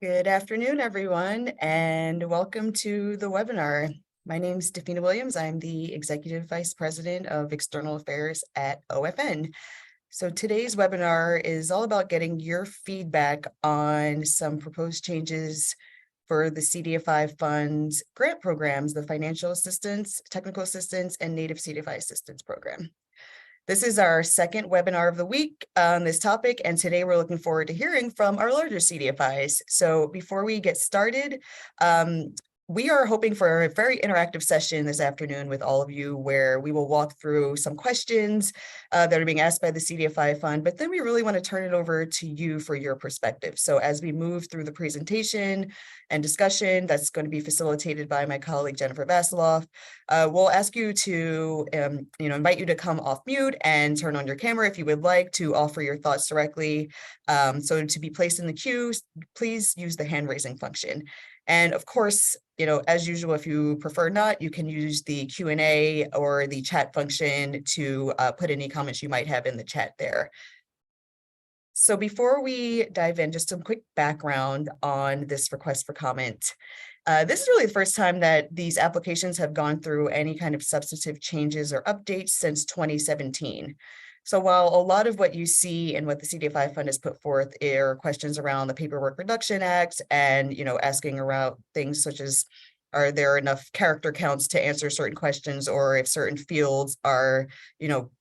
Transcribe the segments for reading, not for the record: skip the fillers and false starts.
Good afternoon, everyone, and welcome to the webinar. My name is Dafina Williams. I'm the Executive Vice President of External Affairs at OFN. So today's webinar is all about getting your feedback on some proposed changes for the CDFI funds grant programs, the Financial Assistance, Technical Assistance, and Native CDFI Assistance Program. This is our second webinar of the week on this topic, and today we're looking forward to hearing from our larger CDFIs. So before we get started, we are hoping for a very interactive session this afternoon with all of you, where we will walk through some questions that are being asked by the CDFI fund, but then we really want to turn it over to you for your perspective. So as we move through the presentation and discussion that's going to be facilitated by my colleague Jennifer Vasiloff, we'll ask you to invite you to come off mute and turn on your camera if you would like to offer your thoughts directly. So to be placed in the queue, please use the hand raising function. And of course, as usual, if you prefer not, you can use the Q&A or the chat function to put any comments you might have in the chat there. So before we dive in, just some quick background on this request for comment. This is really the first time that these applications have gone through any kind of substantive changes or updates since 2017. So while a lot of what you see and what the CDFI fund has put forth are questions around the Paperwork Reduction Act and, asking around things such as, are there enough character counts to answer certain questions, or if certain fields are,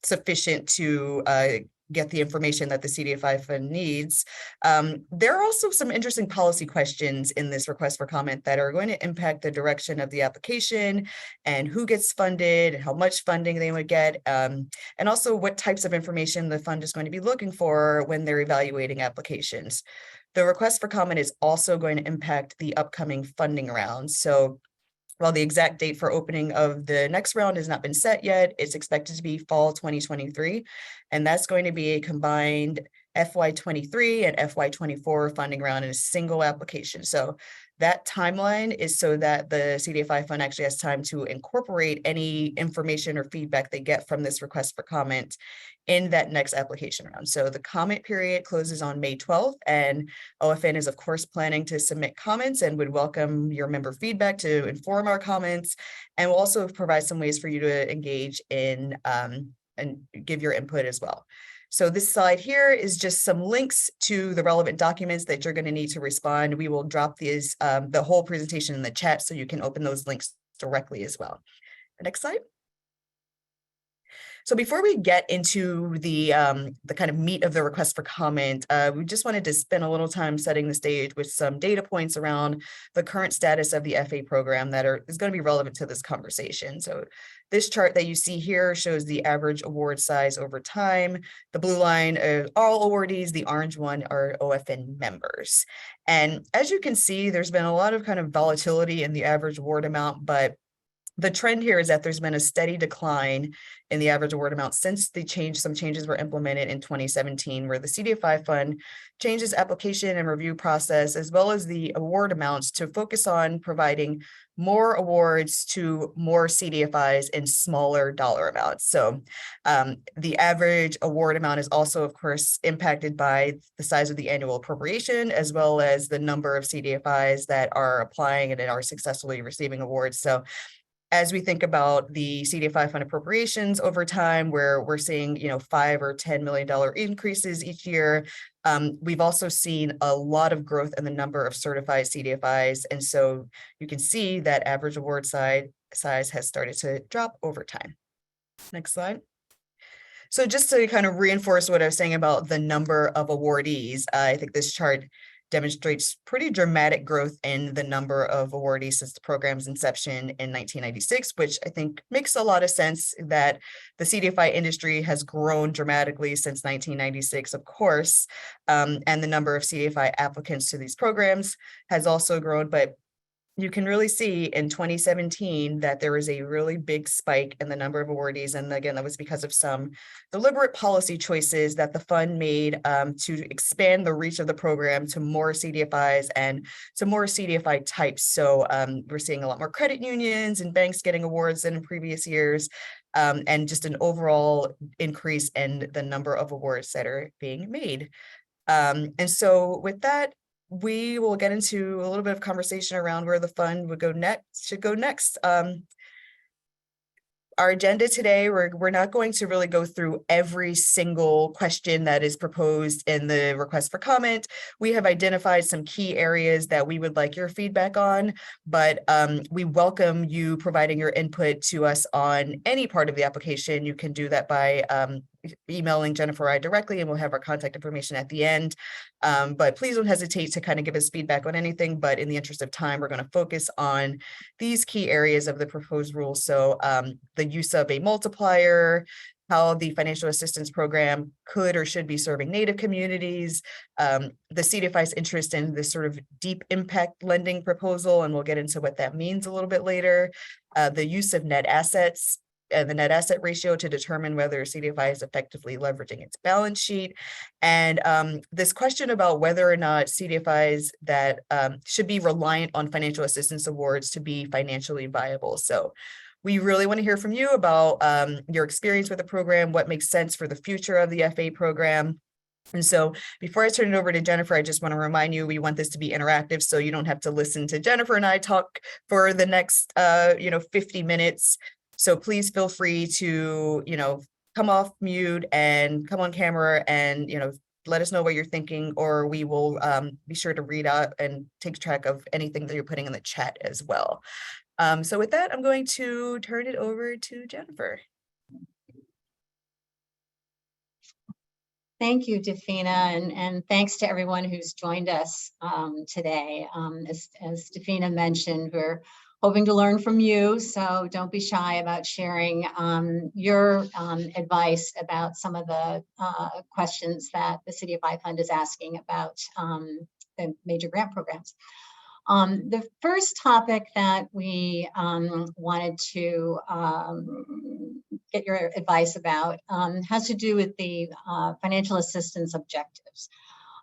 sufficient to get the information that the CDFI fund needs. There are also some interesting policy questions in this request for comment that are going to impact the direction of the application and who gets funded and how much funding they would get, and also what types of information the fund is going to be looking for when they're evaluating applications. The request for comment is also going to impact the upcoming funding round. So while the exact date for opening of the next round has not been set yet, it's expected to be fall 2023, and that's going to be a combined FY23 and FY24 funding round in a single application. So that timeline is so that the CDFI fund actually has time to incorporate any information or feedback they get from this request for comment in that next application round. So the comment period closes on May 12th, and OFN is of course planning to submit comments and would welcome your member feedback to inform our comments. And we'll also provide some ways for you to engage in and give your input as well. So this slide here is just some links to the relevant documents that you're going to need to respond. We will drop these, the whole presentation in the chat so you can open those links directly as well. Next slide. So before we get into the kind of meat of the request for comment, we just wanted to spend a little time setting the stage with some data points around the current status of the FA program that is going to be relevant to this conversation. So this chart that you see here shows the average award size over time. The blue line are all awardees, the orange one are OFN members. And as you can see, there's been a lot of kind of volatility in the average award amount, but the trend here is that there's been a steady decline in the average award amount since some changes were implemented in 2017, where the CDFI fund changes application and review process, as well as the award amounts, to focus on providing more awards to more CDFIs in smaller dollar amounts. So the average award amount is also, of course, impacted by the size of the annual appropriation, as well as the number of CDFIs that are applying and are successfully receiving awards. So as we think about the CDFI fund appropriations over time, where we're seeing, $5 or $10 million increases each year, we've also seen a lot of growth in the number of certified CDFIs. And so you can see that average award size has started to drop over time. Next slide. So just to kind of reinforce what I was saying about the number of awardees, I think this chart demonstrates pretty dramatic growth in the number of awardees since the program's inception in 1996, which I think makes a lot of sense that the CDFI industry has grown dramatically since 1996, of course, and the number of CDFI applicants to these programs has also grown, but you can really see in 2017 that there was a really big spike in the number of awardees. And again, that was because of some deliberate policy choices that the fund made to expand the reach of the program to more CDFIs and to more CDFI types. So we're seeing a lot more credit unions and banks getting awards than in previous years, and just an overall increase in the number of awards that are being made. And so with that, we will get into a little bit of conversation around where the fund would go next, should go next. Our agenda today, we're not going to really go through every single question that is proposed in the request for comment. We have identified some key areas that we would like your feedback on, but we welcome you providing your input to us on any part of the application. You can do that by emailing Jennifer or I directly, and we'll have our contact information at the end. But please don't hesitate to kind of give us feedback on anything, but in the interest of time, we're going to focus on these key areas of the proposed rule. So the use of a multiplier, how the financial assistance program could or should be serving Native communities, the CDFI's interest in this sort of deep impact lending proposal, and we'll get into what that means a little bit later, the use of net assets, the net asset ratio to determine whether CDFI is effectively leveraging its balance sheet. And this question about whether or not CDFIs that should be reliant on financial assistance awards to be financially viable. So we really want to hear from you about your experience with the program, what makes sense for the future of the FA program. And so before I turn it over to Jennifer, I just want to remind you, we want this to be interactive, so you don't have to listen to Jennifer and I talk for the next 50 minutes. So please feel free to, come off mute and come on camera and, let us know what you're thinking, or we will be sure to read out and take track of anything that you're putting in the chat as well. So with that, I'm going to turn it over to Jennifer. Thank you, Defina, and thanks to everyone who's joined us today. As Defina mentioned, we're hoping to learn from you, so don't be shy about sharing your advice about some of the questions that the CDFI Fund is asking about the major grant programs. The first topic that we wanted to get your advice about has to do with the financial assistance objectives.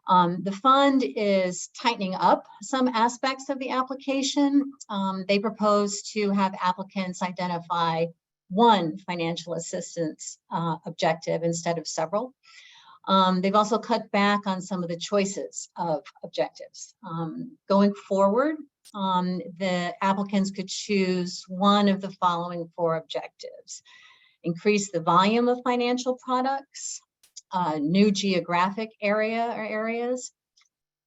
The fund is tightening up some aspects of the application. They propose to have applicants identify one financial assistance objective instead of several. They've also cut back on some of the choices of objectives. Going forward, the applicants could choose one of the following 4 objectives: increase the volume of financial products, new geographic area or areas,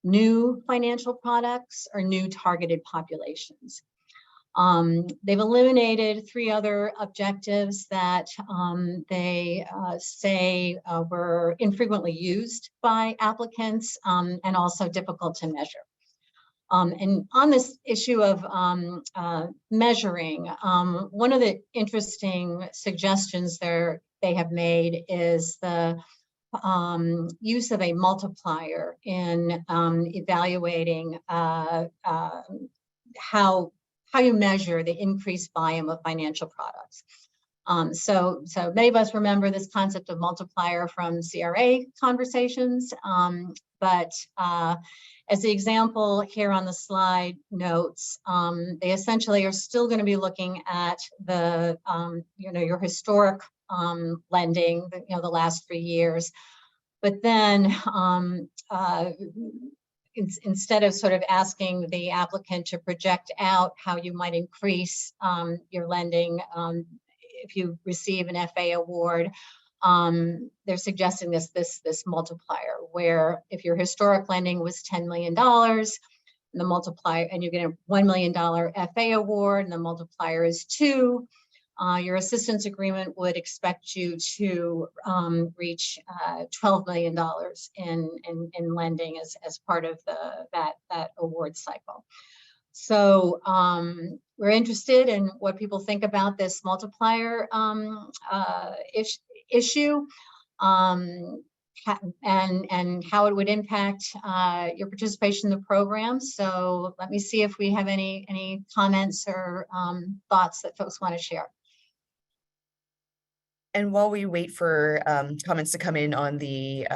new financial products, or new targeted populations. They've eliminated 3 other objectives that they say were infrequently used by applicants and also difficult to measure. And on this issue of measuring, one of the interesting suggestions they have made is the use of a multiplier in evaluating how you measure the increased volume of financial products. So many of us remember this concept of multiplier from CRA conversations, but as the example here on the slide notes, they essentially are still going to be looking at the your historic lending, the last 3 years, but then instead of sort of asking the applicant to project out how you might increase your lending if you receive an FA award, they're suggesting this multiplier, where if your historic lending was $10 million, and the multiplier, and you get a $1 million FA award, and the multiplier is 2, your assistance agreement would expect you to reach $12 million in lending as part of that award cycle. So we're interested in what people think about this multiplier issue and how it would impact your participation in the program. So let me see if we have any comments or thoughts that folks want to share. And while we wait for comments to come in on the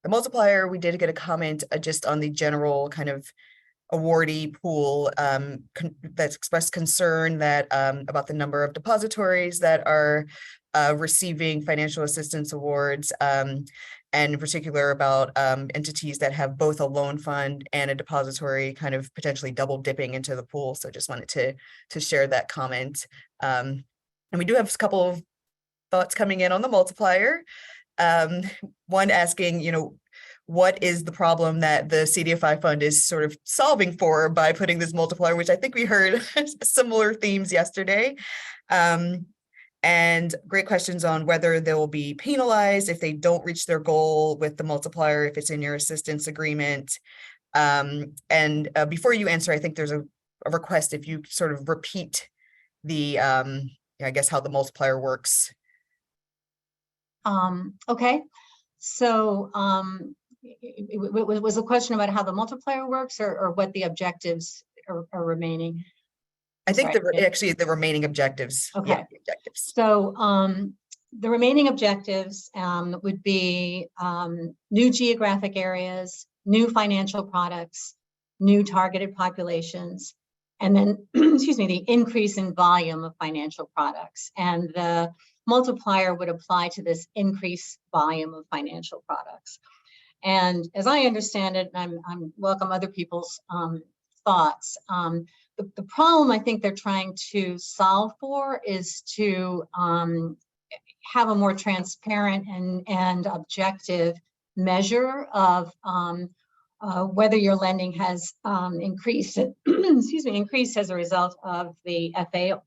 multiplier, we did get a comment just on the general kind of awardee pool that's expressed concern that about the number of depositories that are receiving financial assistance awards. and in particular about entities that have both a loan fund and a depository, kind of potentially double dipping into the pool. So just wanted to share that comment. And we do have a couple of thoughts coming in on the multiplier. One asking, what is the problem that the CDFI fund is sort of solving for by putting this multiplier, which I think we heard similar themes yesterday. And great questions on whether they will be penalized if they don't reach their goal with the multiplier, if it's in your assistance agreement. And before you answer, I think there's a request if you sort of repeat the, I guess, how the multiplier works. Okay, so was a question about how the multiplier works, or what the objectives are remaining? I think actually the remaining objectives. Okay. Yeah, the objectives. So the remaining objectives would be new geographic areas, new financial products, new targeted populations, and then, excuse me, the increase in volume of financial products. And the multiplier would apply to this increased volume of financial products. And as I understand it, and I'm welcome other people's thoughts, the problem I think they're trying to solve for is to have a more transparent and objective measure of whether your lending has increased, excuse me, increased as a result of the FA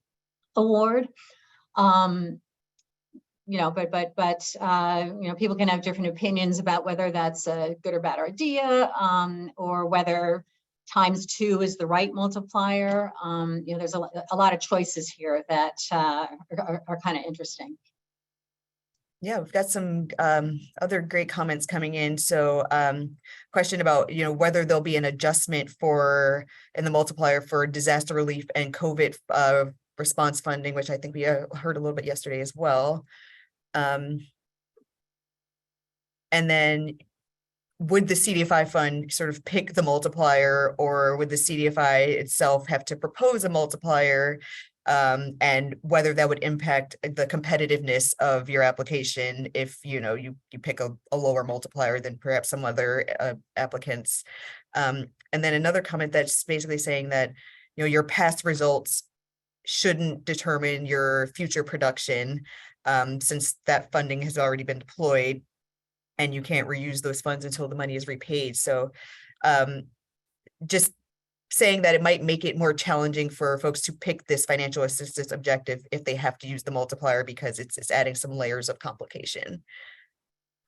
award. But people can have different opinions about whether that's a good or bad idea, or whether ×2 is the right multiplier. There's a lot of choices here that are kind of interesting. Yeah, we've got some other great comments coming in. So question about, whether there'll be an adjustment in the multiplier for disaster relief and COVID response funding, which I think we heard a little bit yesterday as well. And then would the CDFI fund sort of pick the multiplier, or would the CDFI itself have to propose a multiplier, and whether that would impact the competitiveness of your application if you pick a lower multiplier than perhaps some other applicants. And then another comment that's basically saying that your past results shouldn't determine your future production, since that funding has already been deployed and you can't reuse those funds until the money is repaid. So just saying that it might make it more challenging for folks to pick this financial assistance objective if they have to use the multiplier, because it's adding some layers of complication.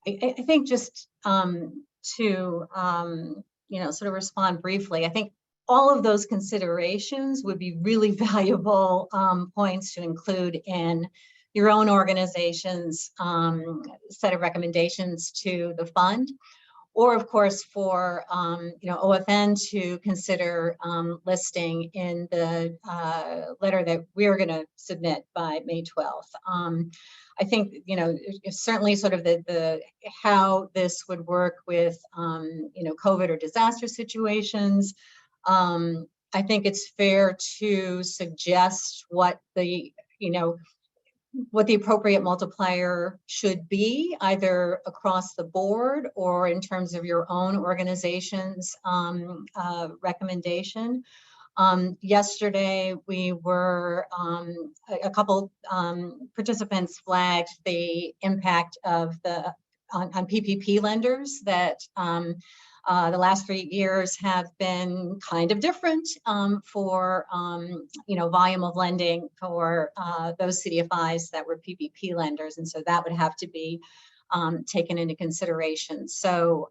I think just to sort of respond briefly, I think all of those considerations would be really valuable points to include in your own organization's set of recommendations to the fund, or of course for OFN to consider listing in the letter that we're going to submit by May 12th. I think certainly sort of the how this would work with COVID or disaster situations. I think it's fair to suggest what the appropriate multiplier should be, either across the board or in terms of your own organization's recommendation. Yesterday, we were, a couple participants flagged the impact of on PPP lenders, that the last 3 years have been kind of different for volume of lending for those CDFIs that were PPP lenders, and so that would have to be taken into consideration. So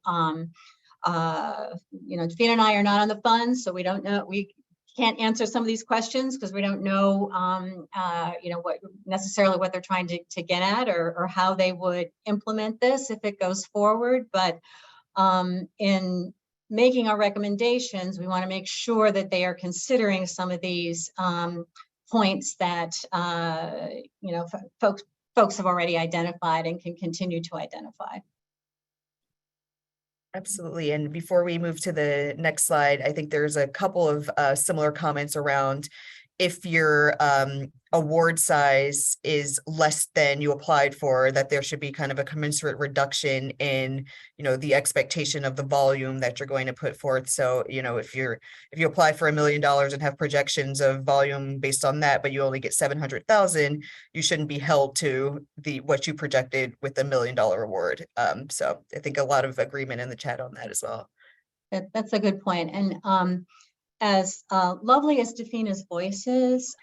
Davina and I are not on the fund, so we don't know. We can't answer some of these questions because we don't know what necessarily what they're trying to get at, or how they would implement this if it goes forward. But in making our recommendations, we want to make sure that they are considering some of these points that folks have already identified and can continue to identify. Absolutely. And before we move to the next slide, I think there's a couple of similar comments around, if your award size is less than you applied for, that there should be kind of a commensurate reduction in, the expectation of the volume that you're going to put forth. So, if you apply for $1 million and have projections of volume based on that, but you only get 700,000, you shouldn't be held to what you projected with the $1 million award. So I think a lot of agreement in the chat on that as well. That's a good point. And as lovely as Defina's voice is,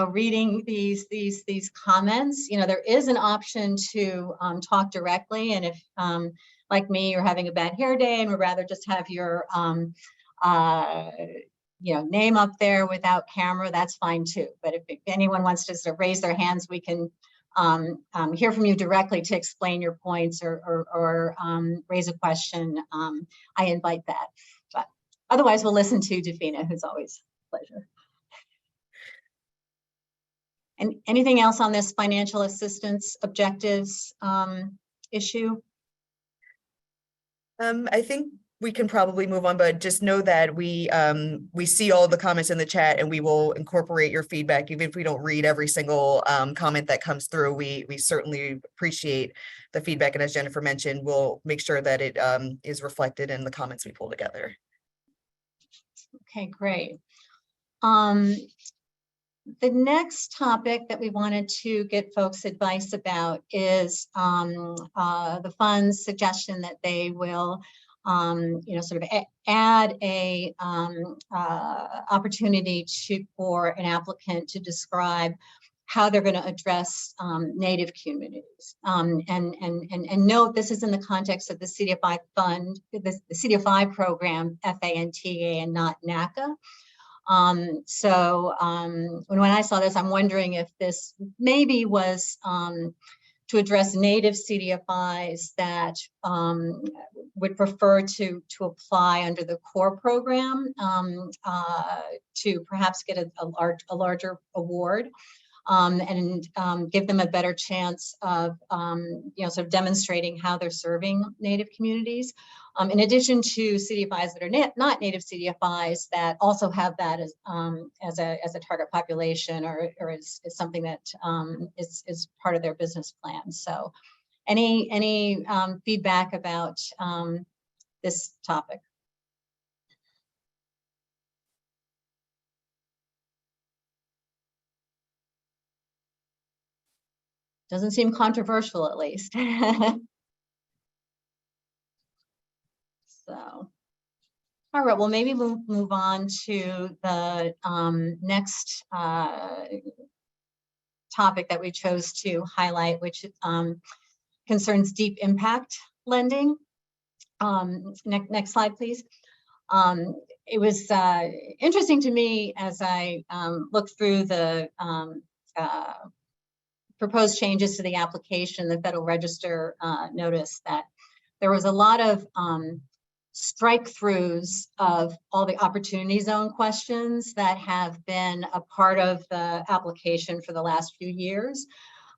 reading these comments, there is an option to talk directly. And if, like me, you're having a bad hair day and would rather just have your, name up there without camera, that's fine too. But if anyone wants to sort of raise their hands, we can hear from you directly to explain your points or raise a question. I invite that. But otherwise, we'll listen to Defina, who's always a pleasure. And anything else on this financial assistance objectives issue? I think we can probably move on, but just know that we see all the comments in the chat, and we will incorporate your feedback. Even if we don't read every single comment that comes through, we certainly appreciate the feedback. And as Jennifer mentioned, we'll make sure that it is reflected in the comments we pull together. Okay, great. The next topic that we wanted to get folks' advice about is the fund's suggestion that they will, sort of add a opportunity for an applicant to describe how they're going to address Native communities. And note, this is in the context of the CDFI fund, the CDFI program, FANTA, and not NACA. So when I saw this, I'm wondering if this maybe was to address Native CDFIs that would prefer to apply under the core program to perhaps get a larger award. And give them a better chance of, sort of demonstrating how they're serving Native communities. In addition to CDFIs that are not Native CDFIs that also have that as a target population or is something that is part of their business plan. So, any feedback about this topic? Doesn't seem controversial, at least. So, all right, well, maybe we'll move on to the next topic that we chose to highlight, which concerns deep impact lending. Next slide, please. It was interesting to me as I looked through the proposed changes to the application, the Federal Register noticed that there was a lot of strike-throughs of all the opportunity zone questions that have been a part of the application for the last few years.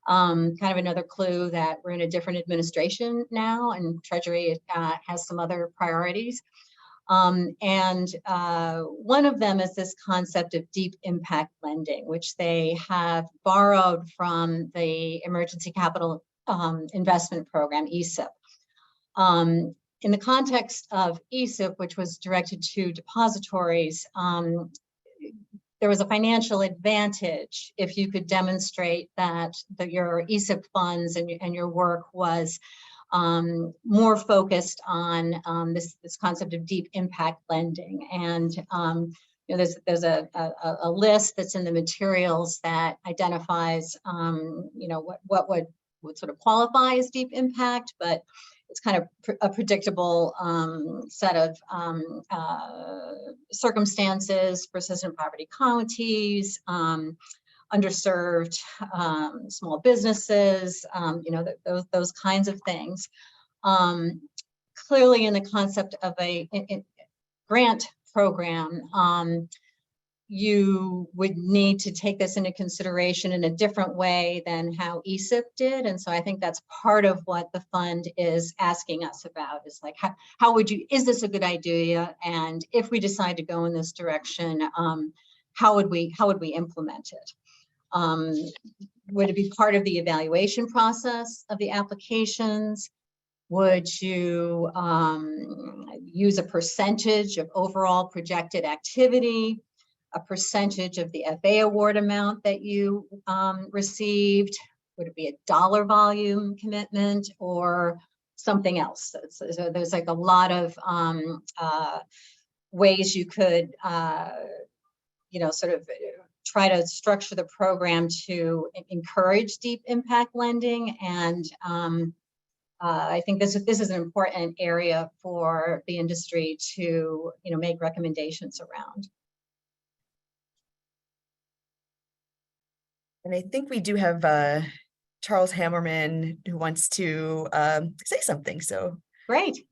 Kind of another clue that we're in a different administration now, and Treasury has some other priorities. And one of them is this concept of deep impact lending, which they have borrowed from the Emergency Capital Investment Program, ESIP. In the context of ESIP, which was directed to depositories, there was a financial advantage if you could demonstrate that your ESIP funds and your work was more focused on this concept of deep impact lending. And there's a list that's in the materials that identifies what would sort of qualify as deep impact, but it's kind of a predictable set of circumstances: persistent poverty counties, underserved small businesses, those kinds of things. Clearly, in the concept of a grant program, you would need to take this into consideration in a different way than how ESIP did. And so I think that's part of what the fund is asking us about, is like, how would you, is this a good idea? And if we decide to go in this direction, how would we implement it? Would it be part of the evaluation process of the applications? Would you use a percentage of overall projected activity, a percentage of the FA award amount that you received? Would it be a dollar volume commitment or something else? So there's like a lot of ways you could, sort of try to structure the program to encourage deep impact lending. And I think this is an important area for the industry to, make recommendations around. And I think we do have Charles Hammerman who wants to say something. So great.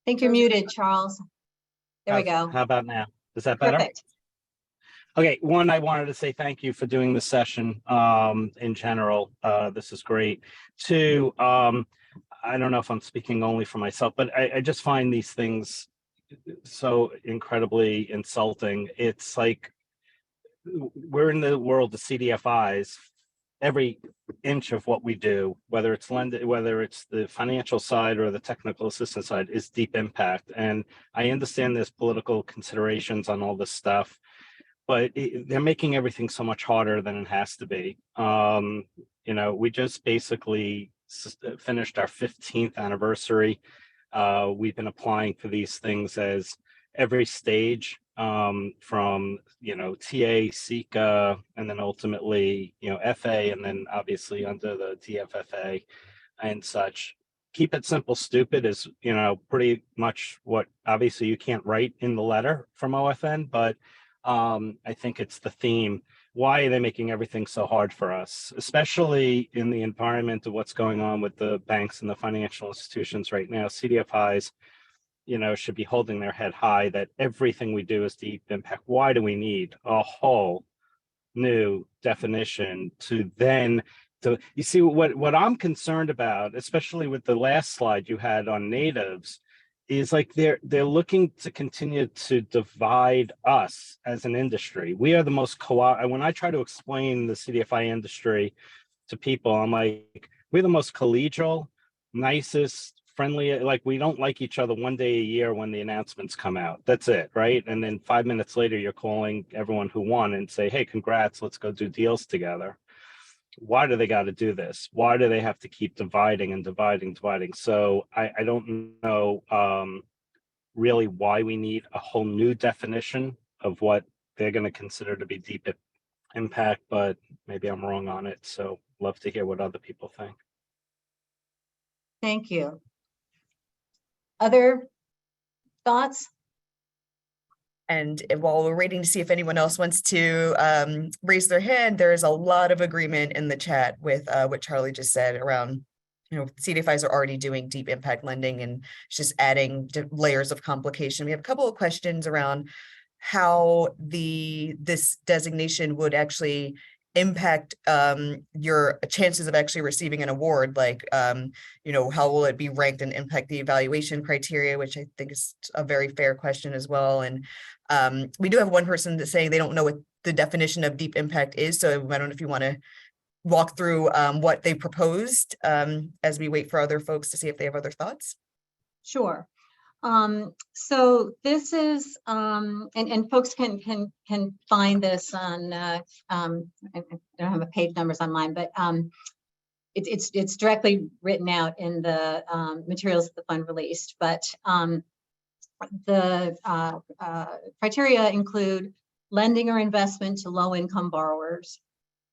I think you're muted, Charles. There we go. How about now? Is that better? Perfect. Okay, one, I wanted to say thank you for doing the session in general. This is great. Two, I don't know if I'm speaking only for myself, but I just find these things so incredibly insulting. It's like we're in the world of CDFIs. Every inch of what we do, whether it's the financial side or the technical assistance side, is deep impact. And I understand there's political considerations on all this stuff, but they're making everything so much harder than it has to be. We just basically finished our 15th anniversary. We've been applying for these things as every stage, from TA, SECA, and then ultimately FA, and then obviously under the TFFA and such. Keep it simple, stupid is pretty much what obviously you can't write in the letter from OFN, but I think it's the theme. Why are they making everything so hard for us, especially in the environment of what's going on with the banks and the financial institutions right now? CDFIs should be holding their head high that everything we do is deep impact. Why do we need a whole new definition you see what I'm concerned about, especially with the last slide you had on natives, is like they're looking to continue to divide us as an industry. We are the most when I try to explain the CDFI industry to people, I'm like, we're the most collegial, nicest, friendly, like we don't like each other one day a year when the announcements come out. That's it, right? And then 5 minutes later, you're calling everyone who won and say, hey, congrats, let's go do deals together. Why do they got to do this? Why do they have to keep dividing and dividing? So I don't know really why we need a whole new definition of what they're going to consider to be deep impact, but maybe I'm wrong on it. So love to hear what other people think. Thank you. Other thoughts? And while we're waiting to see if anyone else wants to raise their hand, there's a lot of agreement in the chat with what Charlie just said around, CDFIs are already doing deep impact lending and it's just adding layers of complication. We have a couple of questions around how this designation would actually impact your chances of actually receiving an award, like how will it be ranked and impact the evaluation criteria, which I think is a very fair question as well. And we do have one person that's saying they don't know what the definition of deep impact is, so I don't know if you want to walk through what they proposed as we wait for other folks to see if they have other thoughts. Sure. So this is, and folks can find this on, I don't have a page numbers on mine, but it's directly written out in the materials the fund released. But the criteria include lending or investment to low-income borrowers,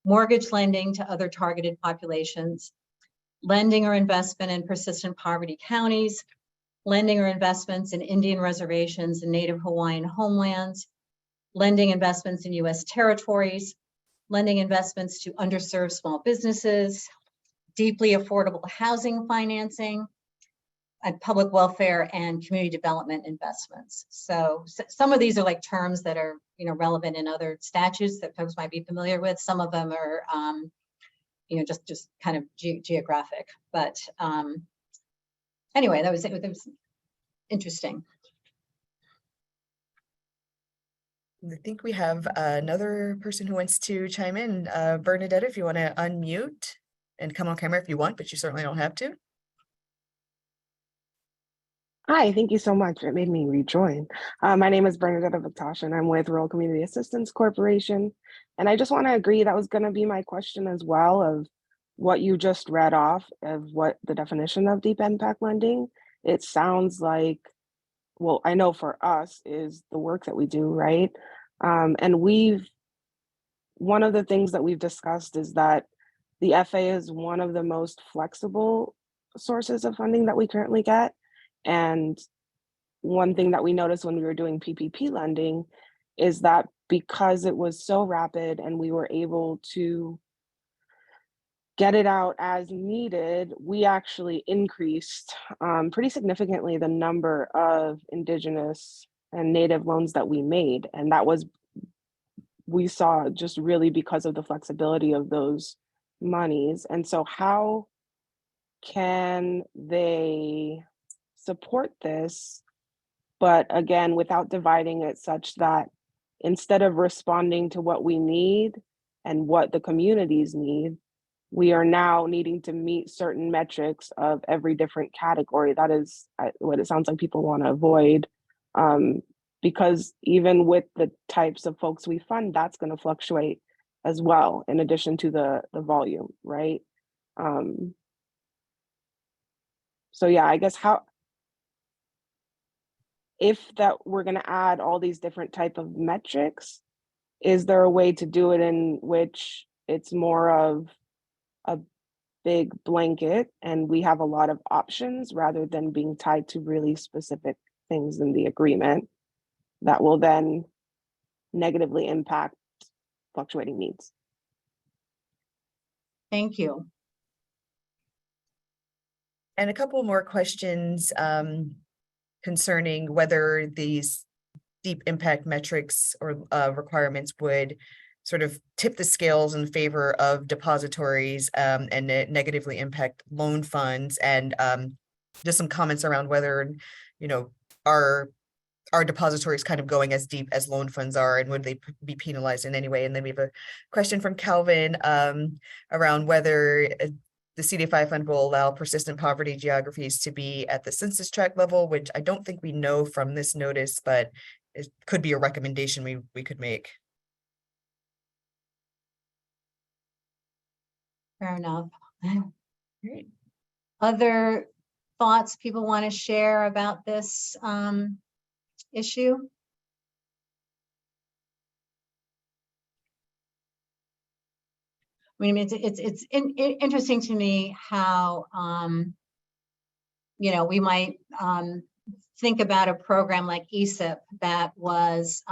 mortgage lending to other targeted populations, lending or investment in persistent poverty counties, lending or investments in Indian reservations and Native Hawaiian homelands, lending investments in U.S. territories, lending investments to underserved small businesses, deeply affordable housing financing, and public welfare and community development investments. So some of these are like terms that are relevant in other statutes that folks might be familiar with. Some of them are just kind of geographic. But anyway, that was it. It was interesting. I think we have another person who wants to chime in. Bernadette, if you want to unmute and come on camera if you want, but you certainly don't have to. Hi, thank you so much. It made me rejoin. My name is Bernadette Victosh, and I'm with Rural Community Assistance Corporation. And I just want to agree that was going to be my question as well, of what you just read off of what the definition of deep impact lending. It sounds like, well, I know for us is the work that we do, right? And one of the things that we've discussed is that the FA is one of the most flexible sources of funding that we currently get. And one thing that we noticed when we were doing PPP lending is that because it was so rapid and we were able to get it out as needed, we actually increased pretty significantly the number of Indigenous and Native loans that we made. And that was, we saw just really because of the flexibility of those monies. And so how can they support this, but again, without dividing it such that instead of responding to what we need and what the communities need, we are now needing to meet certain metrics of every different category. That is what it sounds like people want to avoid, because even with the types of folks we fund, that's going to fluctuate as well, in addition to the volume, right? So yeah, I guess if that we're going to add all these different type of metrics, is there a way to do it in which it's more of a big blanket and we have a lot of options rather than being tied to really specific things in the agreement that will then negatively impact fluctuating needs? Thank you. And a couple more questions concerning whether these deep impact metrics or requirements would sort of tip the scales in favor of depositories and negatively impact loan funds, and just some comments around whether, are depositories kind of going as deep as loan funds are, and would they be penalized in any way? And then we have a question from Calvin around whether the CDFI fund will allow persistent poverty geographies to be at the census tract level, which I don't think we know from this notice, but it could be a recommendation we could make. Fair enough. Great. Other thoughts people want to share about this issue? I mean, it's interesting to me how we might think about a program like ESIP that was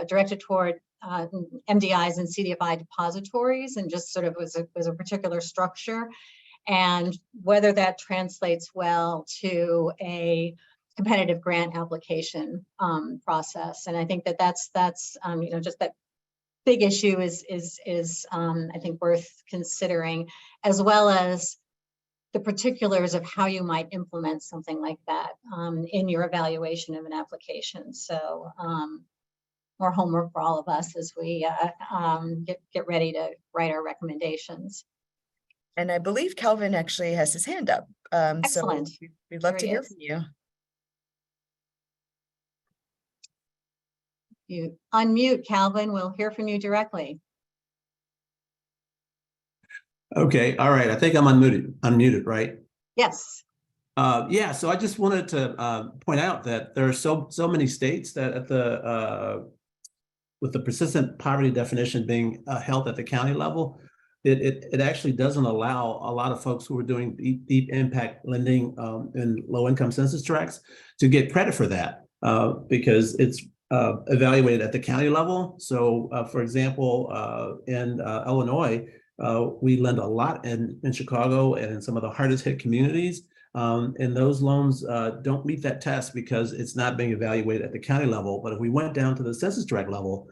directed toward MDIs and CDFI depositories, and just sort of was a particular structure, and whether that translates well to a competitive grant application process. And I think that's just that big issue is I think worth considering, as well as the particulars of how you might implement something like that in your evaluation of an application. So more homework for all of us as we get ready to write our recommendations. And I believe Calvin actually has his hand up. Excellent. So we'd love to hear from you. You unmute, Calvin. We'll hear from you directly. Okay. All right. I think I'm unmuted, right? Yes. Yeah. So I just wanted to point out that there are so many states that at the with the persistent poverty definition being held at the county level, it actually doesn't allow a lot of folks who are doing deep impact lending in low income census tracts to get credit for that because it's evaluated at the county level. So for example, in Illinois, we lend a lot in Chicago and in some of the hardest hit communities. And those loans don't meet that test because it's not being evaluated at the county level. But if we went down to the census tract level,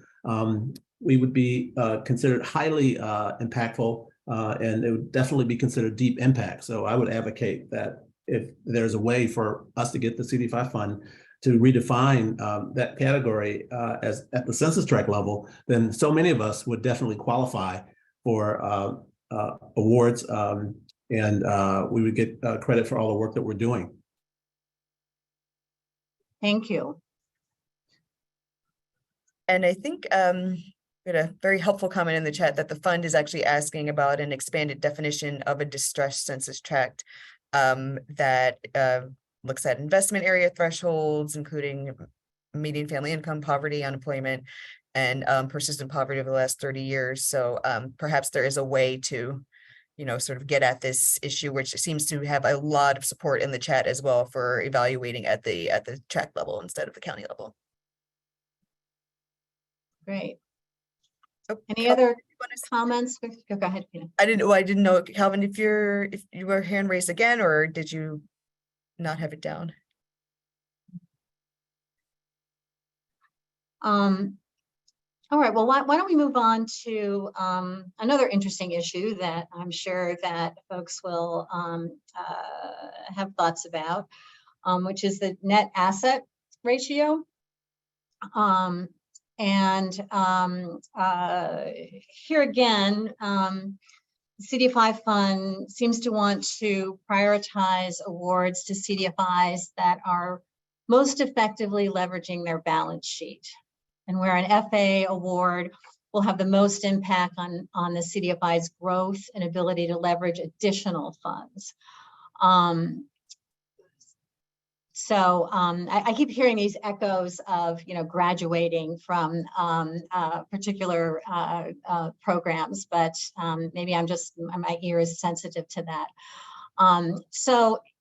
we would be considered highly impactful and it would definitely be considered deep impact. So I would advocate that if there's a way for us to get the CDFI fund to redefine that category as at the census tract level, then so many of us would definitely qualify for awards, and we would get credit for all the work that we're doing. Thank you. And I think we had a very helpful comment in the chat that the fund is actually asking about an expanded definition of a distressed census tract that looks at investment area thresholds, including median family income, poverty, unemployment, and persistent poverty over the last 30 years. So perhaps there is a way to, sort of get at this issue, which seems to have a lot of support in the chat as well for evaluating at the tract level instead of the county level. Great. Oh, Any Calvin, other comments? Go ahead, Pina. I didn't know, Calvin, if you were hand raised again, or did you not have it down? All right, well, why don't we move on to another interesting issue that I'm sure that folks will have thoughts about, which is the net asset ratio. Here again, the CDFI fund seems to want to prioritize awards to CDFIs that are most effectively leveraging their balance sheet, and where an FA award will have the most impact on the CDFI's growth and ability to leverage additional funds. I keep hearing these echoes of, graduating from particular programs, but maybe my ear is sensitive to that.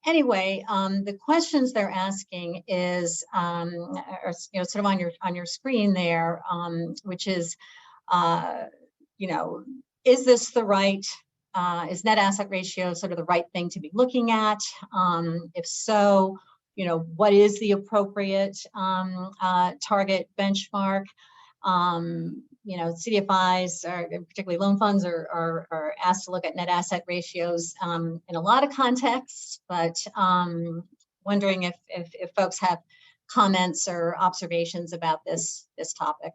Anyway, the questions they're asking is, sort of on your screen there, which is, is this the right, is net asset ratio sort of the right thing to be looking at? If so, what is the appropriate target benchmark? CDFIs, particularly loan funds, are asked to look at net asset ratios in a lot of contexts, but wondering if folks have comments or observations about this topic.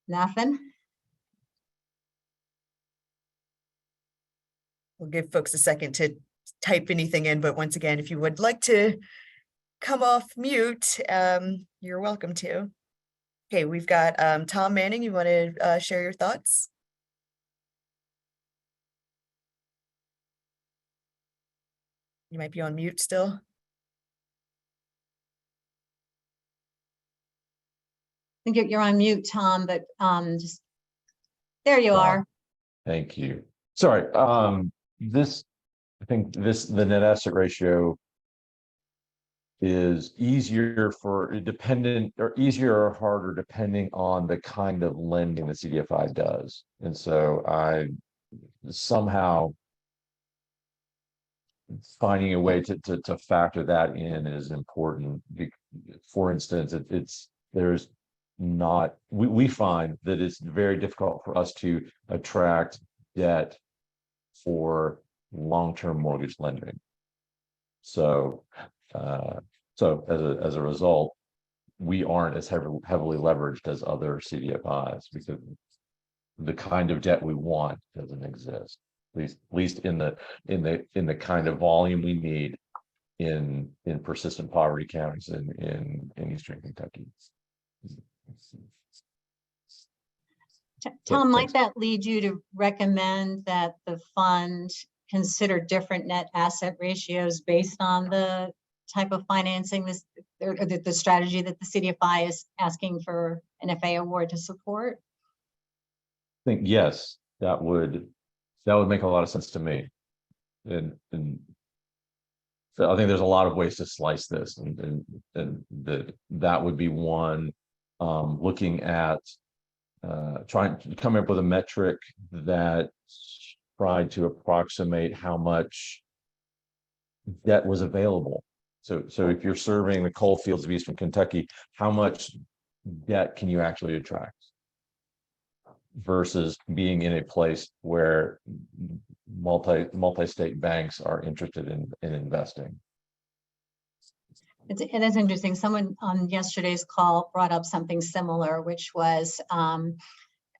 Nothing? We'll give folks a second to type anything in, but once again, if you would like to come off mute, you're welcome to. Okay, we've got Tom Manning. You want to share your thoughts? You might be on mute still. I think you're on mute, Tom, but just there you are. Thank you. Sorry. I think the net asset ratio is easier easier or harder depending on the kind of lending the CDFI does. And so I somehow finding a way to factor that in is important. For instance, we find that it's very difficult for us to attract debt for long-term mortgage lending. So as a result, we aren't as heavily leveraged as other CDFIs because the kind of debt we want doesn't exist, at least in the kind of volume we need in persistent poverty counties in Eastern Kentucky. Tom, might that lead you to recommend that the fund consider different net asset ratios based on the type of financing the strategy that the CDFI is asking for an FA award to support? I think yes, that would make a lot of sense to me, and so I think there's a lot of ways to slice this, and that would be one. Looking at trying to come up with a metric that tried to approximate how much debt was available So if you're serving the coal fields of Eastern Kentucky, how much debt can you actually attract? Versus being in a place where multi-state banks are interested in investing. It is interesting. Someone on yesterday's call brought up something similar, which was,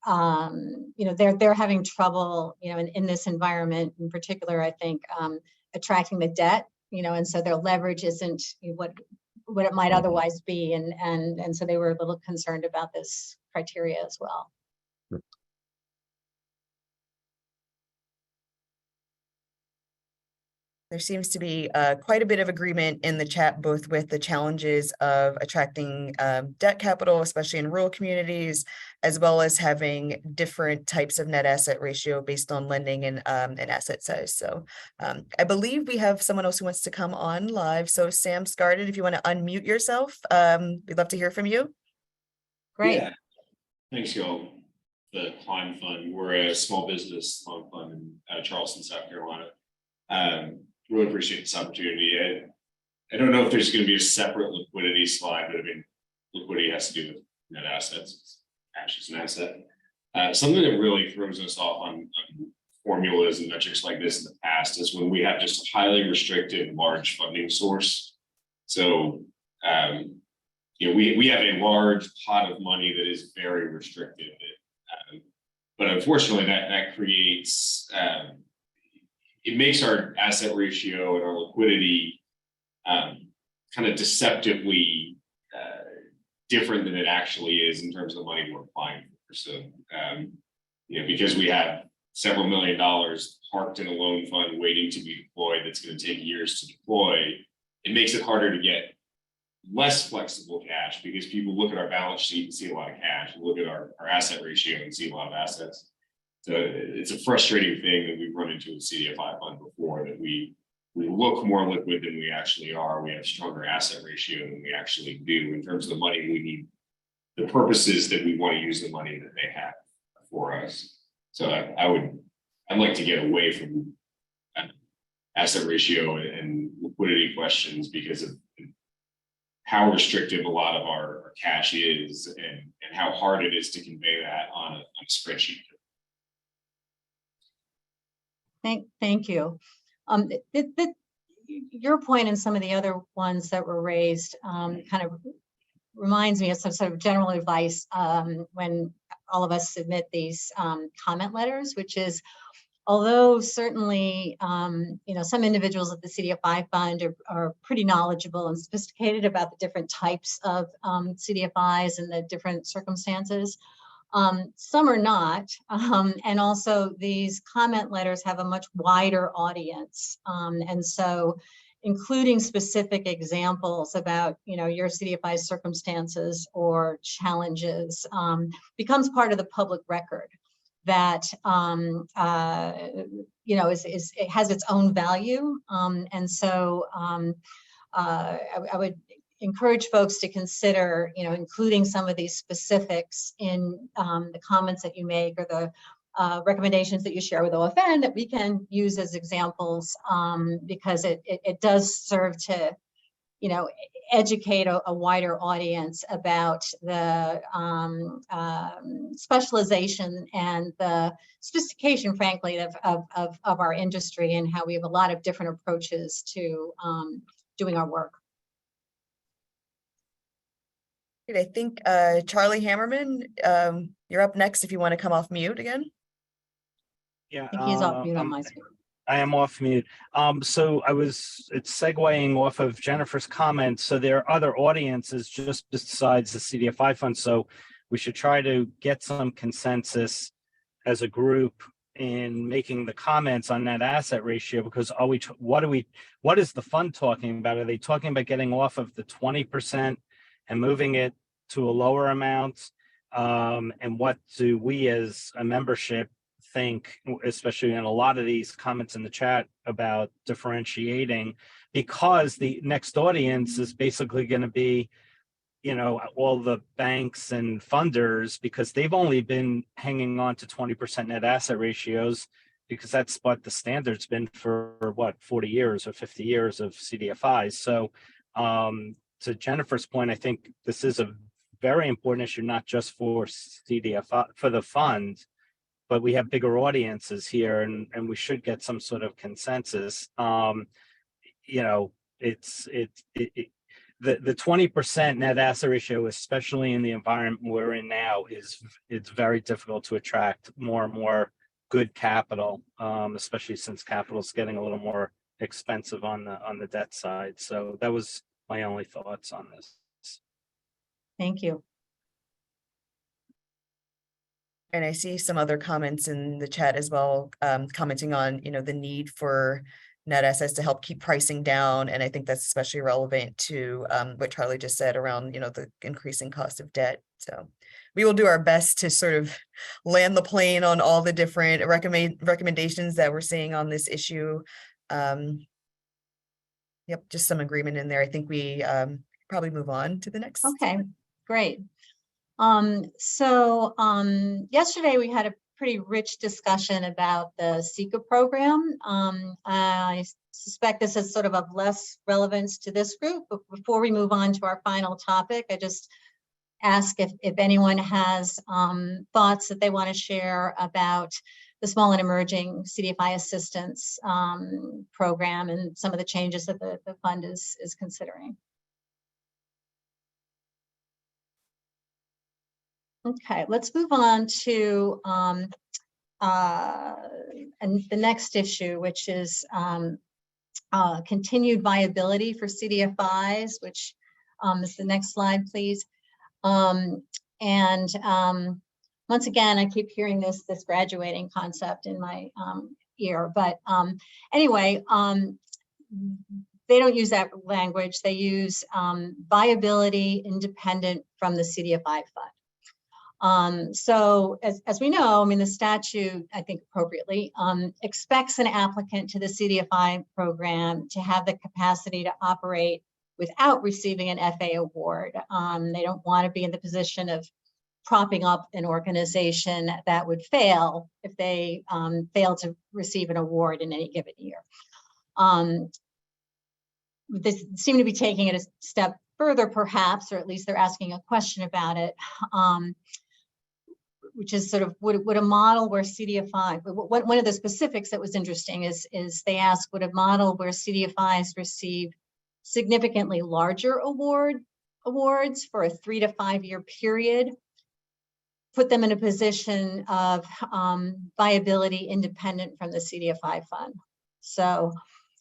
they're having trouble, in this environment in particular, I think, attracting the debt, and so their leverage isn't what it might otherwise be. And so they were a little concerned about this criteria as well. There seems to be quite a bit of agreement in the chat, both with the challenges of attracting debt capital, especially in rural communities, as well as having different types of net asset ratio based on lending and asset size. So I believe we have someone else who wants to come on live. So Sam Scarden, if you want to unmute yourself, we'd love to hear from you. Great. Yeah. Thanks, y'all. The Climb Fund, we're a small business loan fund in Charleston, South Carolina. Really appreciate this opportunity. I don't know if there's going to be a separate liquidity slide, but I mean, liquidity has to do with net assets. Cash is an asset. Something that really throws us off on formulas and metrics like this in the past is when we have just a highly restricted large funding source. So, we have a large pot of money that is very restricted. But unfortunately, that creates it makes our asset ratio and our liquidity kind of deceptively different than it actually is in terms of the money we're applying for. So, because we have several $1 million parked in a loan fund waiting to be deployed, that's going to take years to deploy, it makes it harder to get less flexible cash because people look at our balance sheet and see a lot of cash, look at our asset ratio and see a lot of assets. So it's a frustrating thing that we've run into in CDFI fund before, that we look more liquid than we actually are. We have stronger asset ratio than we actually do in terms of the money we need, the purposes that we want to use the money that they have for us. So I'd like to get away from asset ratio and liquidity questions because of how restrictive a lot of our cash is and how hard it is to convey that on a spreadsheet. Thank you. Your point and some of the other ones that were raised kind of reminds me of some sort of general advice when all of us submit these comment letters, which is, although certainly, some individuals at the CDFI fund are pretty knowledgeable and sophisticated about the different types of CDFIs and the different circumstances, some are not. And also these comment letters have a much wider audience. And so including specific examples about, your CDFI circumstances or challenges becomes part of the public record that, it has its own value. And so I would encourage folks to consider, including some of these specifics in the comments that you make or the recommendations that you share with OFN that we can use as examples, because it does serve to, educate a wider audience about the specialization and the sophistication, frankly, of our industry and how we have a lot of different approaches to doing our work. I think Charlie Hammerman, you're up next if you want to come off mute again. Yeah, I think he's off mute on my screen. I am off mute. So it's segueing off of Jennifer's comments. So there are other audiences just besides the CDFI fund. So we should try to get some consensus as a group in making the comments on that asset ratio, because what is the fund talking about? Are they talking about getting off of the 20% and moving it to a lower amount? And what do we as a membership think, especially in a lot of these comments in the chat about differentiating, because the next audience is basically going to be, all the banks and funders, because they've only been hanging on to 20% net asset ratios because that's what the standard's been for 40 years or 50 years of CDFIs. So To Jennifer's point, I think this is a very important issue, not just for CDFI, for the fund, but we have bigger audiences here, and we should get some sort of consensus. You know, the 20% net asset ratio, especially in the environment we're in now, it's very difficult to attract more and more good capital, especially since capital is getting a little more expensive on the debt side. So that was my only thoughts on this. Thank you. And I see some other comments in the chat as well, commenting on, the need for net assets to help keep pricing down. And I think that's especially relevant to what Charlie just said around, the increasing cost of debt. So we will do our best to sort of land the plane on all the different recommendations that we're seeing on this issue. Yep, just some agreement in there. I think we probably move on to the next. Okay, great. Yesterday we had a pretty rich discussion about the SECA program. I suspect this is sort of less relevance to this group, but before we move on to our final topic, I just ask if anyone has thoughts that they want to share about the small and emerging CDFI assistance program and some of the changes that the fund is considering. Okay, let's move on to and the next issue, which is continued viability for CDFIs, which is the next slide, please. Once again, I keep hearing this graduating concept in my ear, but anyway, they don't use that language. They use viability independent from the CDFI fund. So as we know, I mean, the statute, I think appropriately, expects an applicant to the CDFI program to have the capacity to operate without receiving an FA award. They don't want to be in the position of propping up an organization that would fail if they fail to receive an award in any given year. They seem to be taking it a step further, perhaps, or at least they're asking a question about it. Which is sort of, would a model where CDFI, one of the specifics that was interesting is they asked, would a model where CDFIs receive significantly larger awards for a 3 to 5 year period put them in a position of viability independent from the CDFI fund? So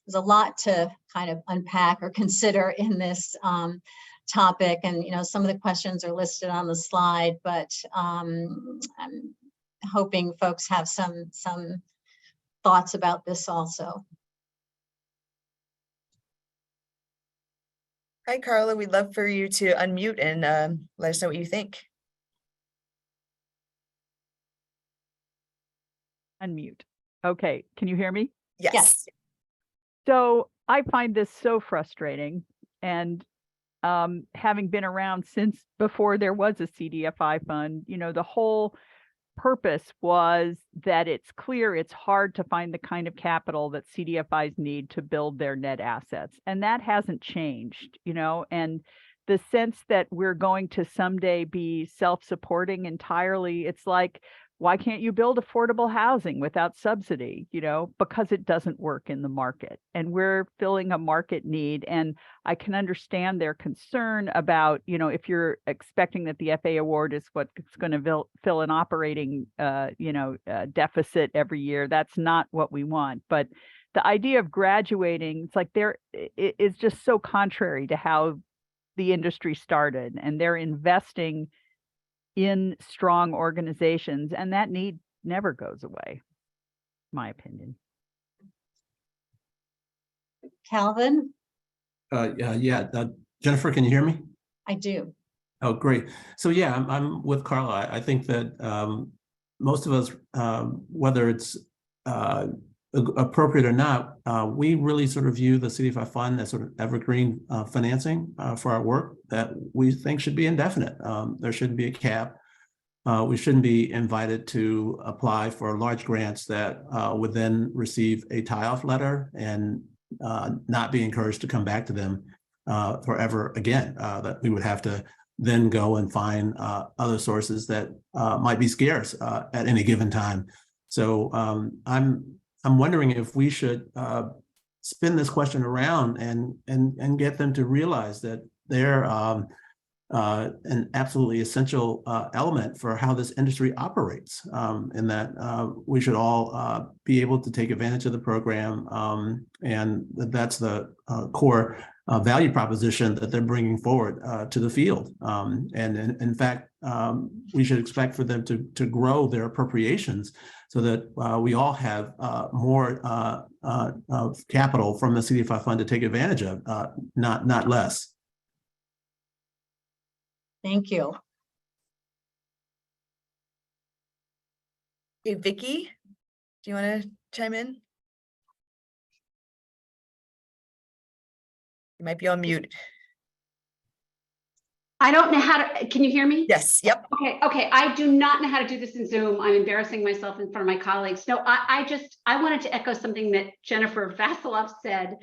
there's a lot to kind of unpack or consider in this topic, and some of the questions are listed on the slide, but I'm hoping folks have some thoughts about this also. Hi, Carla. We'd love for you to unmute and let us know what you think. Unmute. Okay, can you hear me? Yes. So I find this so frustrating, and having been around since before there was a CDFI fund, the whole purpose was that it's clear it's hard to find the kind of capital that CDFIs need to build their net assets. And that hasn't changed, and the sense that we're going to someday be self-supporting entirely, it's like, why can't you build affordable housing without subsidy? Because it doesn't work in the market, and we're filling a market need. And I can understand their concern about, if you're expecting that the FA award is what's going to fill an operating, deficit every year. That's not what we want. But the idea of graduating, it's like it is just so contrary to how the industry started, and they're investing in strong organizations, and that need never goes away, my opinion. Calvin? Jennifer, can you hear me? I do. Oh, great. So yeah, I'm with Carla. I think that most of us, whether it's appropriate or not, we really sort of view the CDFI fund as sort of evergreen financing for our work that we think should be indefinite. There shouldn't be a cap. We shouldn't be invited to apply for large grants that would then receive a tie-off letter and not be encouraged to come back to them forever again, that we would have to then go and find other sources that might be scarce at any given time. So I'm wondering if we should spin this question around and get them to realize that they're an absolutely essential element for how this industry operates, and that we should all be able to take advantage of the program, and that's the core value proposition that they're bringing forward to the field. And in fact, we should expect for them to grow their appropriations so that we all have more capital from the CDFI fund to take advantage of, not less. Thank you. Hey, Vicky, do you want to chime in? You might be on mute. I don't know how to, can you hear me? Yes, yep. Okay. I do not know how to do this in Zoom. I'm embarrassing myself in front of my colleagues. No, I wanted to echo something that Jennifer Vasilov said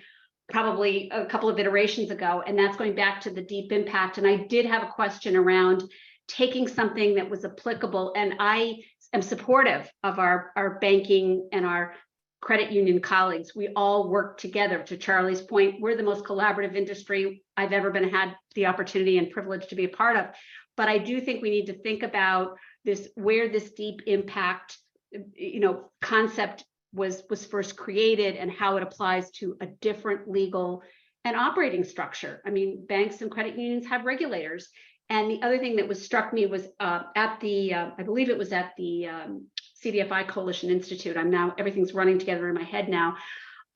probably a couple of iterations ago, and that's going back to the deep impact. And I did have a question around taking something that was applicable, and I am supportive of our banking and our credit union colleagues. We all work together. To Charlie's point, we're the most collaborative industry I've ever had the opportunity and privilege to be a part of. But I do think we need to think about this, where this deep impact, concept was first created and how it applies to a different legal and operating structure. I mean, banks and credit unions have regulators. And the other thing that struck me was at the, I believe it was at the CDFI Coalition Institute. Everything's running together in my head now.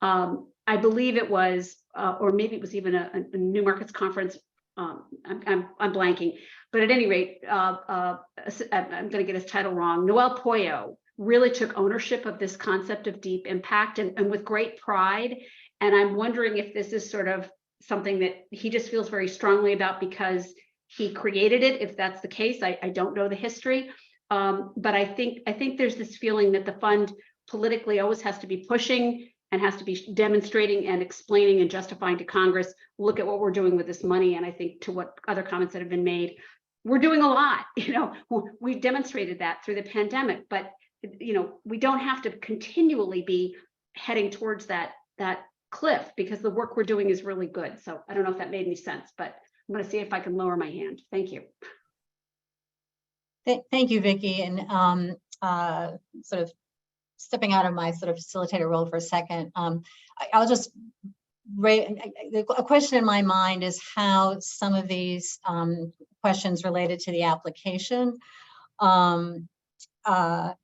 I believe it was, or maybe it was even a New Markets conference. I'm blanking, but at any rate, I'm going to get his title wrong. Noel Pollo really took ownership of this concept of deep impact and with great pride. And I'm wondering if this is sort of something that he just feels very strongly about because he created it. If that's the case, I don't know the history. But I think there's this feeling that the fund politically always has to be pushing and has to be demonstrating and explaining and justifying to Congress, look at what we're doing with this money. And I think to what other comments that have been made, we're doing a lot. We've demonstrated that through the pandemic, but we don't have to continually be heading towards that cliff because the work we're doing is really good. So I don't know if that made any sense, but I'm going to see if I can lower my hand. Thank you. Thank you, Vicki. And sort of stepping out of my sort of facilitator role for a second, I'll just raise a question in my mind is how some of these questions related to the application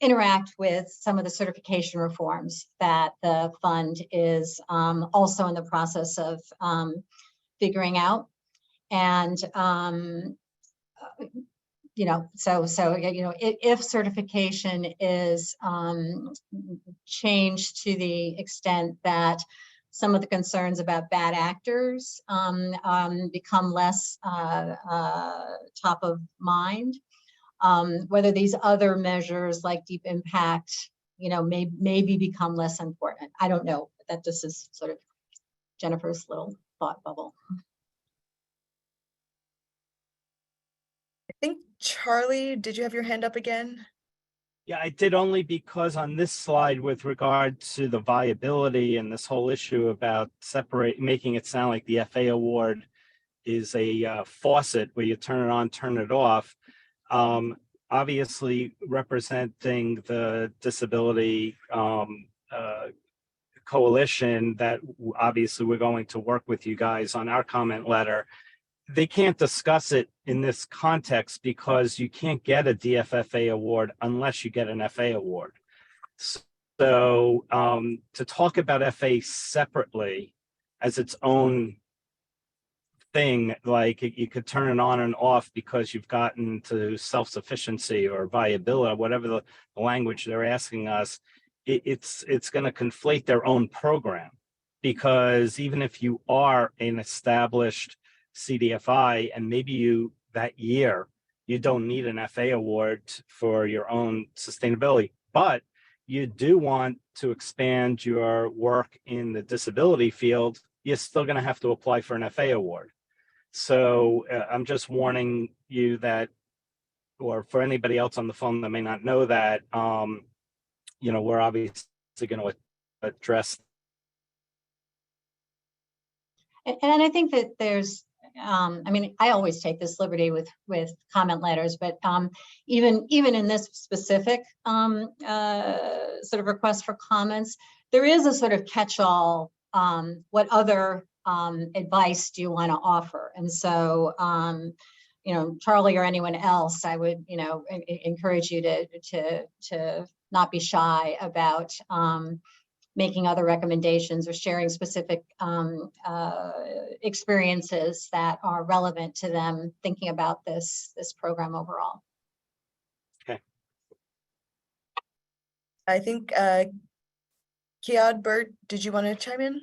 interact with some of the certification reforms that the fund is also in the process of figuring out. And if certification is changed to the extent that some of the concerns about bad actors become less top of mind, whether these other measures like deep impact, maybe become less important. I don't know. That this is sort of Jennifer's little thought bubble. I think, Charlie, did you have your hand up again? Yeah, I did, only because on this slide with regard to the viability and this whole issue about making it sound like the FA award is a faucet where you turn it on, turn it off. Obviously representing the disability coalition that obviously we're going to work with you guys on our comment letter. They can't discuss it in this context because you can't get a DFFA award unless you get an FA award. So to talk about FA separately as its own thing, like you could turn it on and off because you've gotten to self-sufficiency or viability, whatever the language they're asking us, it's going to conflate their own program. Because even if you are an established CDFI and maybe that year you don't need an FA award for your own sustainability, but you do want to expand your work in the disability field, you're still going to have to apply for an FA award. So I'm just warning you that, or for anybody else on the phone that may not know that, we're obviously going to address. And I think that there's, I mean, I always take this liberty with comment letters, but even in this specific sort of request for comments, there is a sort of catch-all. What other advice do you want to offer? And so, Charlie or anyone else, I would, encourage you to not be shy about making other recommendations or sharing specific experiences that are relevant to them thinking about this program overall. I think Kiad, Bert, did you want to chime in?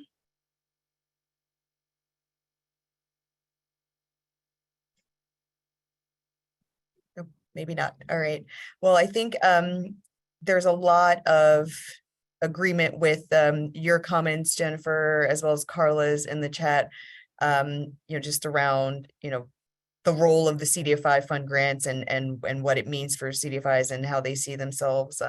No, maybe not. All right. Well, I think there's a lot of agreement with your comments, Jennifer, as well as Carla's in the chat, just around, the role of the CDFI fund grants and what it means for CDFIs and how they see themselves.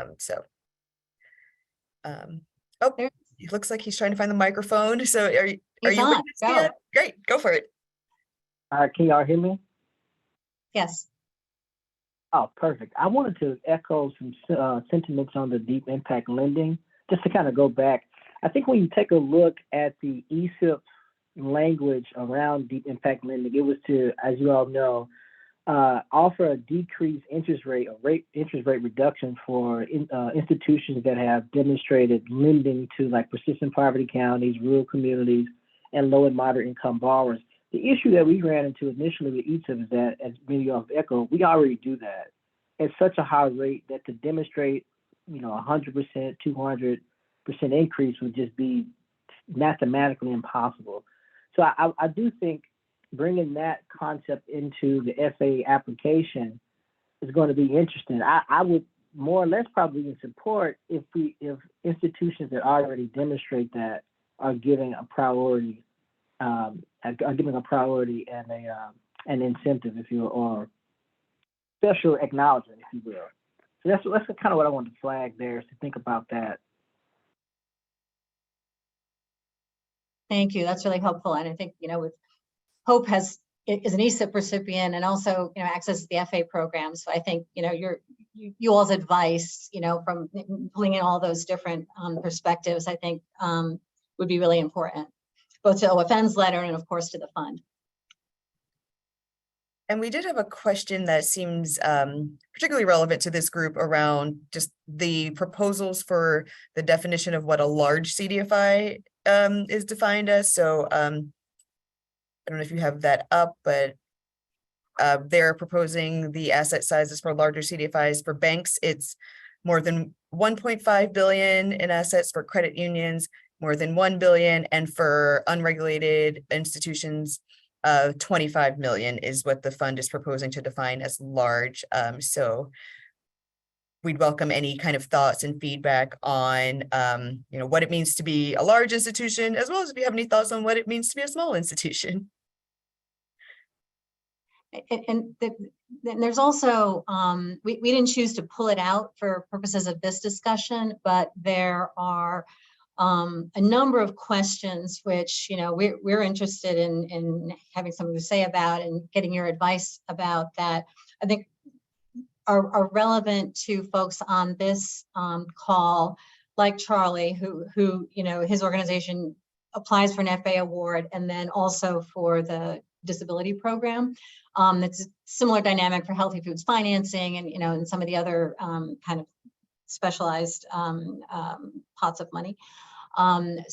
Oh, it looks like he's trying to find the microphone. So are you with us, Kiad? Great, go for it. Can y'all hear me? Yes. Oh, perfect. I wanted to echo some sentiments on the deep impact lending, just to kind of go back. I think when you take a look at the ESIP language around deep impact lending, it was to, as you all know, offer a decreased interest rate reduction for institutions that have demonstrated lending to like persistent poverty counties, rural communities, and low and moderate income borrowers. The issue that we ran into initially with ESIP is that, as many of you echo, we already do that at such a high rate that to demonstrate, 100%, 200% increase would just be mathematically impossible. So I do think bringing that concept into the FA application is going to be interesting. I would more or less probably in support if institutions that already demonstrate that are giving a priority. Are giving a priority and an incentive, if you will, or special acknowledgement, if you will. So that's kind of what I wanted to flag there, is to think about that. Thank you. That's really helpful. And I think, with Hope is an ESIP recipient and also, access to the FA program. So I think, you all's advice, from pulling in all those different perspectives, I think would be really important, both to OFN's letter and of course to the fund. And we did have a question that seems particularly relevant to this group around just the proposals for the definition of what a large CDFI is defined as. So I don't know if you have that up, but they're proposing the asset sizes for larger CDFIs. For banks, it's more than 1.5 billion in assets. For credit unions, more than 1 billion, and for unregulated institutions, 25 million is what the fund is proposing to define as large. So we'd welcome any kind of thoughts and feedback on, what it means to be a large institution, as well as if you have any thoughts on what it means to be a small institution. And there's also, we didn't choose to pull it out for purposes of this discussion, but there are a number of questions which, we're interested in having something to say about and getting your advice about that I think are relevant to folks on this call, like Charlie, who his organization applies for an FA award, and then also for the disability program. It's a similar dynamic for healthy foods financing and, and some of the other kind of specialized pots of money. And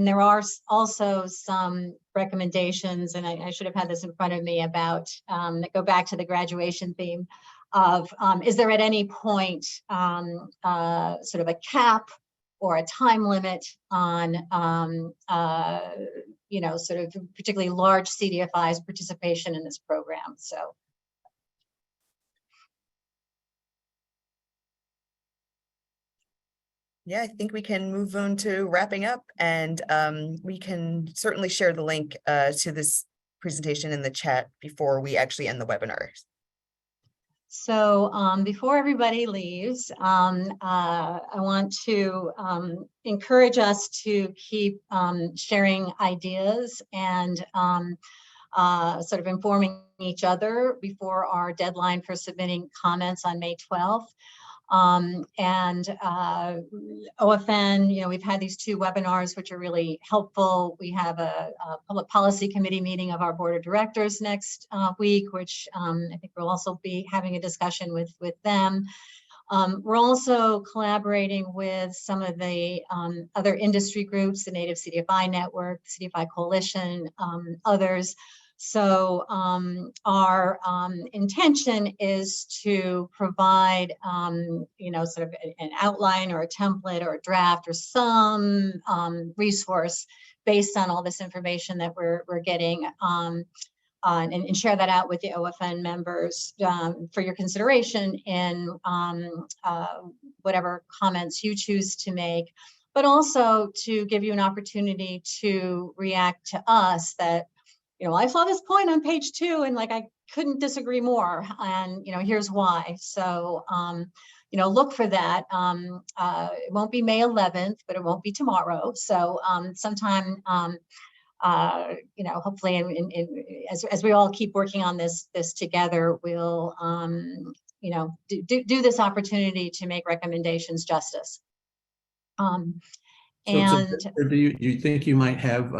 there are also some recommendations, and I should have had this in front of me, about that go back to the graduation theme of, is there at any point sort of a cap or a time limit on, sort of particularly large CDFIs participation in this program. So. Yeah, I think we can move on to wrapping up, and we can certainly share the link to this presentation in the chat before we actually end the webinar. So before everybody leaves, I want to encourage us to keep sharing ideas and sort of informing each other before our deadline for submitting comments on May 12th. OFN, we've had these 2 webinars, which are really helpful. We have a public policy committee meeting of our board of directors next week, which I think we'll also be having a discussion with them. We're also collaborating with some of the other industry groups, the Native CDFI Network, CDFI Coalition, others. So our intention is to provide, sort of an outline or a template or a draft or some resource based on all this information that we're getting, and share that out with the OFN members for your consideration in whatever comments you choose to make, but also to give you an opportunity to react to us that, I saw this point on page 2 and I couldn't disagree more, and here's why. So look for that. It won't be May 11th, but it won't be tomorrow. So sometime hopefully as we all keep working on this together, we'll do this opportunity to make recommendations justice. So do you think you might have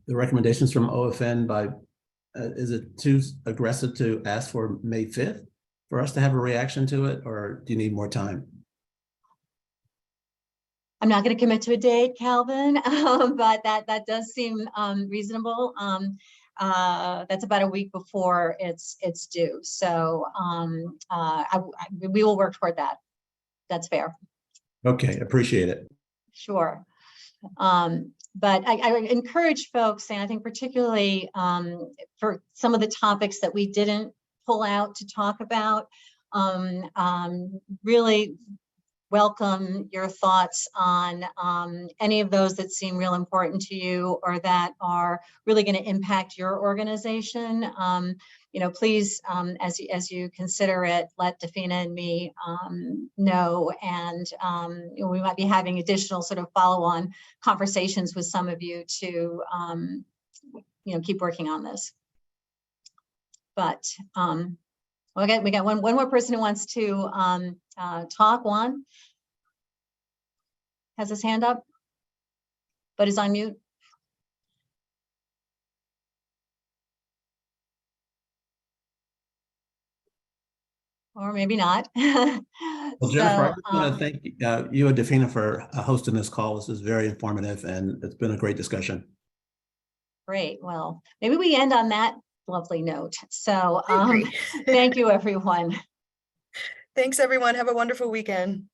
the recommendations from OFN by, is it too aggressive to ask for May 5th for us to have a reaction to it, or do you need more time? I'm not going to commit to a date, Calvin, but that does seem reasonable. That's about a week before it's due. So we will work toward that. That's fair. Okay, appreciate it. Sure. But I encourage folks, and I think particularly for some of the topics that we didn't pull out to talk about, really welcome your thoughts on any of those that seem real important to you or that are really going to impact your organization. Please, as you consider it, let Dafina and me know, and we might be having additional sort of follow-on conversations with some of you to keep working on this. But we got one more person who wants to talk. Juan has his hand up, but is on mute. Or maybe not. Well, Jennifer, I just want to thank you and Dafina for hosting this call. This is very informative, and it's been a great discussion. Great. Well, maybe we end on that lovely note. So thank you, everyone. Thanks, everyone. Have a wonderful weekend.